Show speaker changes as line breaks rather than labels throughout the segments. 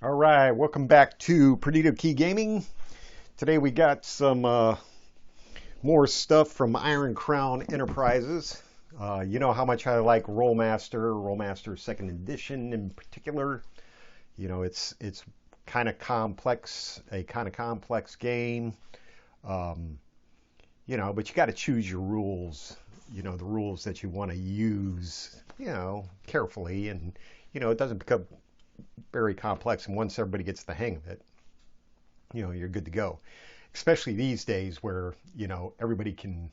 All right, welcome back to Perdido Key Gaming. Today we got some more stuff from Iron Crown Enterprises. You know how much I like Rolemaster Second Edition in particular. You know, it's kind of complex, a kind of complex game. Um, you know, but you got to choose your rules. You know, the rules that you want to use. You know, carefully, and you know, it doesn't become very complex, and once everybody gets the hang of it, you know, you're good to go. Especially these days where, you know, everybody can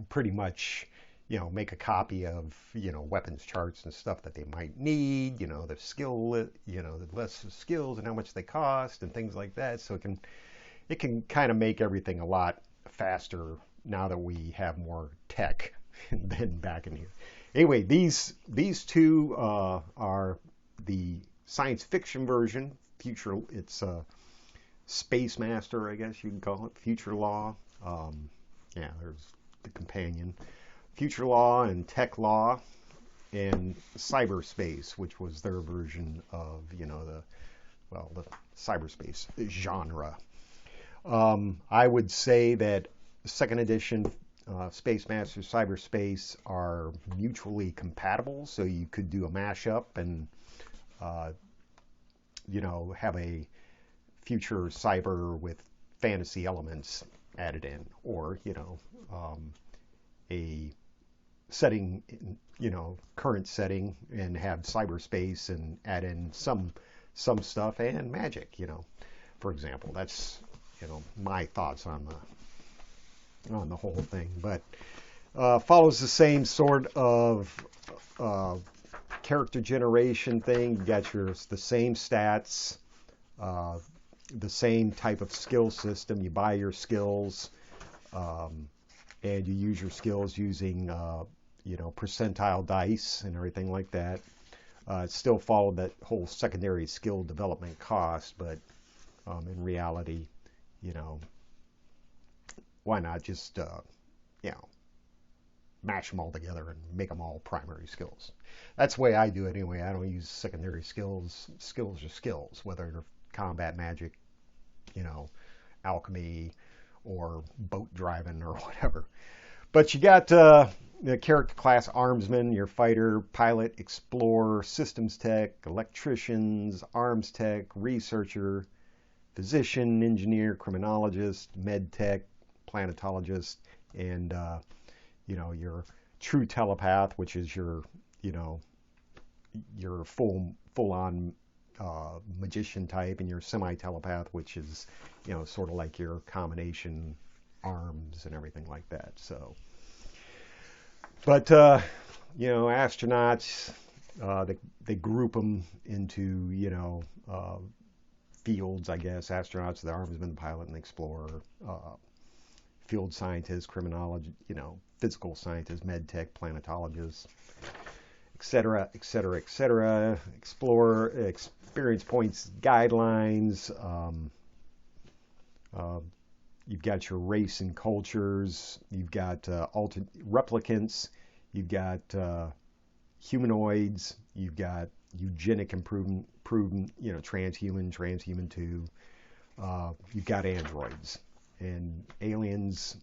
pretty much, you know, make a copy of, you know, weapons charts and stuff that they might need, you know, the skill, you know, the list of skills and how much they cost and things like that. So it can kind of make everything a lot faster now that we have more tech than back in here. Anyway, these two are the science fiction version. It's Space Master, I guess you can call it. Future Law. Yeah, there's the companion. Future Law and Tech Law, and Cyberspace, which was their version of, you know, the cyberspace genre. I would say that second edition Space Master, Cyberspace are mutually compatible, so you could do a mashup and you know, have a future cyber with fantasy elements added in, or you know, a setting, you know, current setting, and have cyberspace and add in some stuff and magic, you know, for example. That's, you know, my thoughts on the whole thing, but follows the same sort of character generation thing. You got the same stats, the same type of skill system. You buy your skills, and you use your skills using, you know, percentile dice and everything like that. It still followed that whole secondary skill development cost, but in reality, you know, why not just, you know, mash them all together and make them all primary skills. That's the way I do it anyway. I don't use secondary skills. Skills are skills, whether they're combat, magic, you know, alchemy, or boat driving or whatever. But you got the character class: armsman, your fighter, pilot, explorer, systems tech, electricians, arms tech, researcher, physician, engineer, criminologist, med tech, planetologist, and you know, your true telepath, which is your, you know, your full on magician type, and your semi-telepath, which is, you know, sort of like your combination arms and everything like that. So, but you know, astronauts, they group them into, you know, fields, I guess. Astronauts, the armsman, the pilot, and the explorer. Field scientists, criminology, you know, physical scientists, med tech, planetologists, etc., etc., etc. Explorer, experience points, guidelines. You've got your race and cultures. You've got replicants. You've got humanoids. You've got eugenic improvement, you know, transhuman 2. You've got androids and aliens,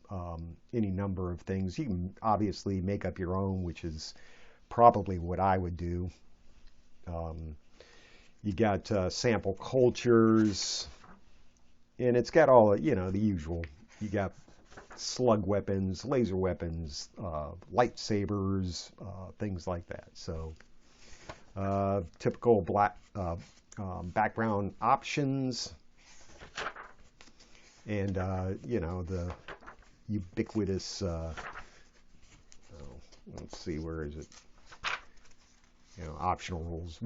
any number of things. You can obviously make up your own, which is probably what I would do. You got sample cultures, and it's got all, you know, the usual. You got slug weapons, laser weapons, lightsabers, things like that. So typical black background options. And, you know, the ubiquitous, let's see, where is it? You know, optional rules. It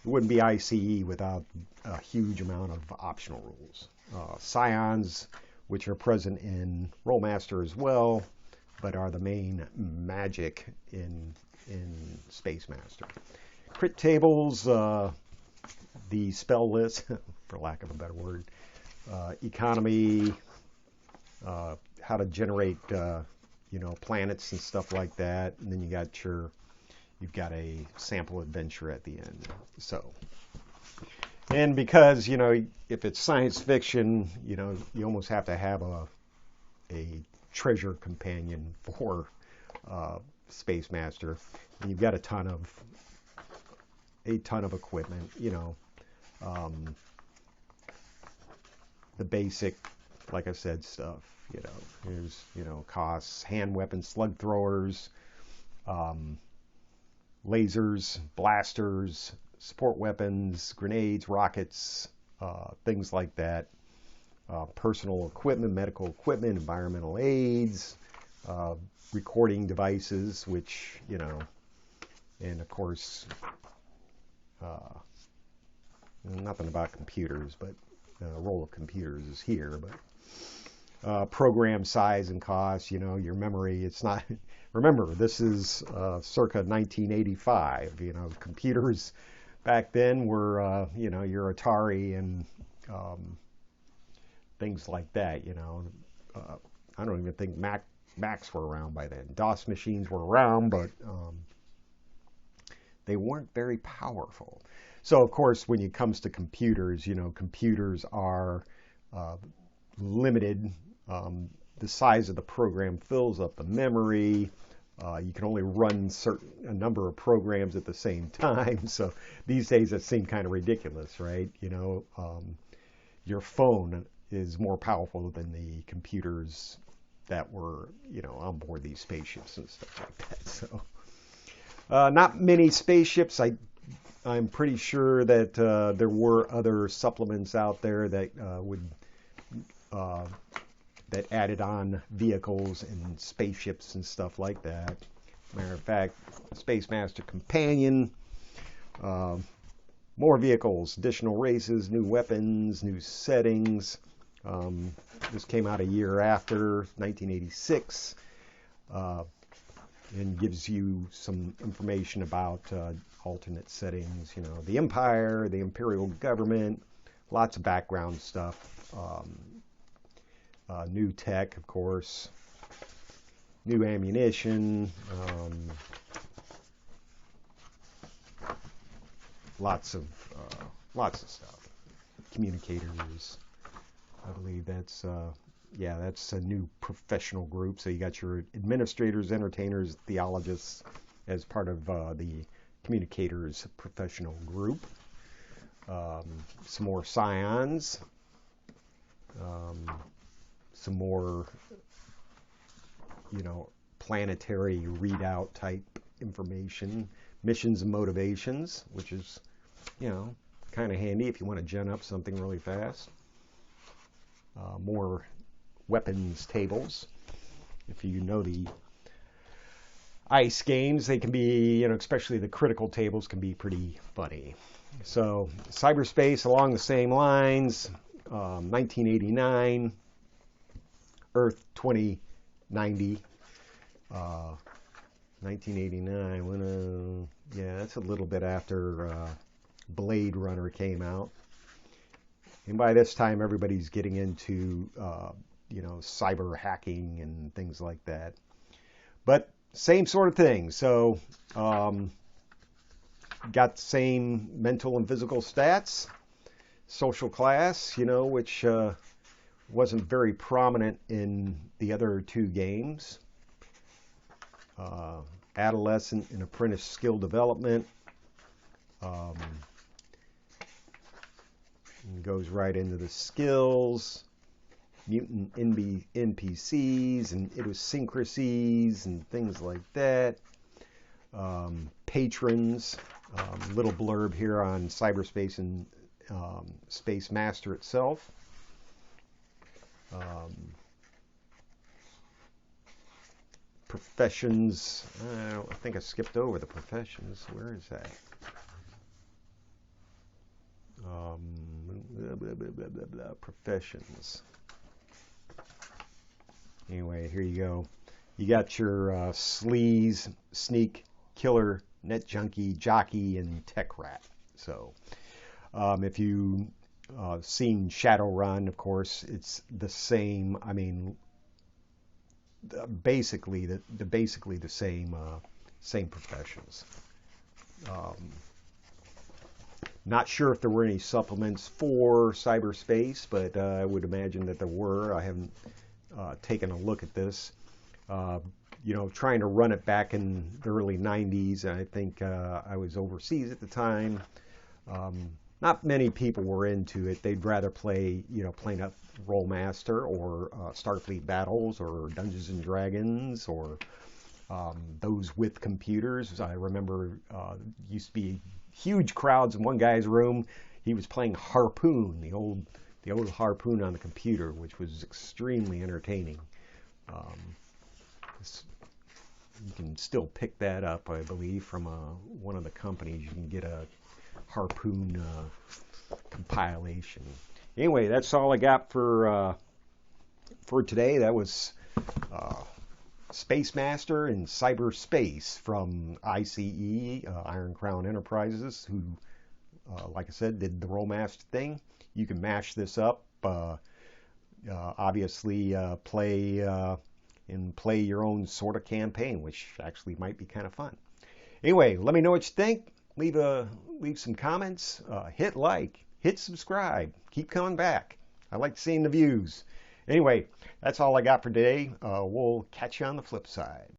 wouldn't be ICE without a huge amount of optional rules. Scions, which are present in Rolemaster as well, but are the main magic in Space Master. Crit tables, the spell list, for lack of a better word. Economy, how to generate, you know, planets and stuff like that. And then you've got a sample adventure at the end. So And because, you know, if it's science fiction, you know, you almost have to have a treasure companion for Space Master. And you've got a ton of equipment, you know. Um, the basic, like I said, stuff, you know. Here's, you know, costs, hand weapons, slug throwers, um, lasers, blasters, support weapons, grenades, rockets, things like that. Personal equipment, medical equipment, environmental aids, uh, recording devices, which, you know, and of course, uh, nothing about computers, but the role of computers is here. But program size and cost, you know, your memory, it's not, remember, this is circa 1985, you know, computers back then were, you know, your Atari and things like that, you know. I don't even think Macs were around by then. DOS machines were around, but they weren't very powerful. So, of course, when it comes to computers, you know, computers are limited. The size of the program fills up the memory. You can only run a number of programs at the same time. So these days that seems kind of ridiculous, right? You know, your phone is more powerful than the computers that were, you know, on board these spaceships and stuff like that. So not many spaceships. I'm pretty sure that there were other supplements out there that that added on vehicles and spaceships and stuff like that. Matter of fact, Space Master Companion, more vehicles, additional races, new weapons, new settings. This came out a year after, 1986, and gives you some information about alternate settings, you know, the Empire, the Imperial government, lots of background stuff. New tech, of course, new ammunition, lots of stuff. Communicators, I believe that's yeah, that's a new professional group. So you got your administrators, entertainers, theologists as part of the communicators professional group. Some more scions. Some more, you know, planetary readout type information, missions and motivations, which is, you know, kind of handy if you want to gen up something really fast. More weapons tables. If you know the ice games, they can be, you know, especially the critical tables can be pretty funny. So Cyberspace along the same lines, 1989. Earth 2090, 1989. When, yeah, that's a little bit after Blade Runner came out. And by this time, everybody's getting into, you know, cyber hacking and things like that. But same sort of thing. So, got the same mental and physical stats, social class, you know, which wasn't very prominent in the other two games. Adolescent and apprentice skill development. Goes right into the skills, mutant NPCs and idiosyncrasies and things like that. Patrons, little blurb here on Cyberspace and Space Master itself. Professions. I think I skipped over the professions. Where is that? Blah, blah, blah, blah, blah. Professions. Anyway, here you go. You got your sleaze, sneak, killer, net junkie, jockey, and tech rat. So, if you seen Shadowrun, of course, it's the same. I mean, basically the same same professions. Not sure if there were any supplements for Cyberspace, but I would imagine that there were. I haven't taken a look at this. Uh, Trying to run it back in the early 90s, and I think I was overseas at the time. Not many people were into it. They'd rather play, playing up Rolemaster or Starfleet Battles or Dungeons and Dragons or those with computers. I remember used to be huge crowds in one guy's room. He was playing Harpoon, the old Harpoon on the computer, which was extremely entertaining. Um, you can still pick that up, I believe, from one of the companies. You can get a Harpoon compilation. Anyway, that's all I got for today. That was Space Master and Cyberspace from ICE, Iron Crown Enterprises, who, like I said, did the Rolemaster thing. You can mash this up, obviously play your own sort of campaign, which actually might be kind of fun. Anyway, let me know what you think. Leave some comments. Hit like, hit subscribe. Keep coming back. I like seeing the views. Anyway, that's all I got for today. We'll catch you on the flip side.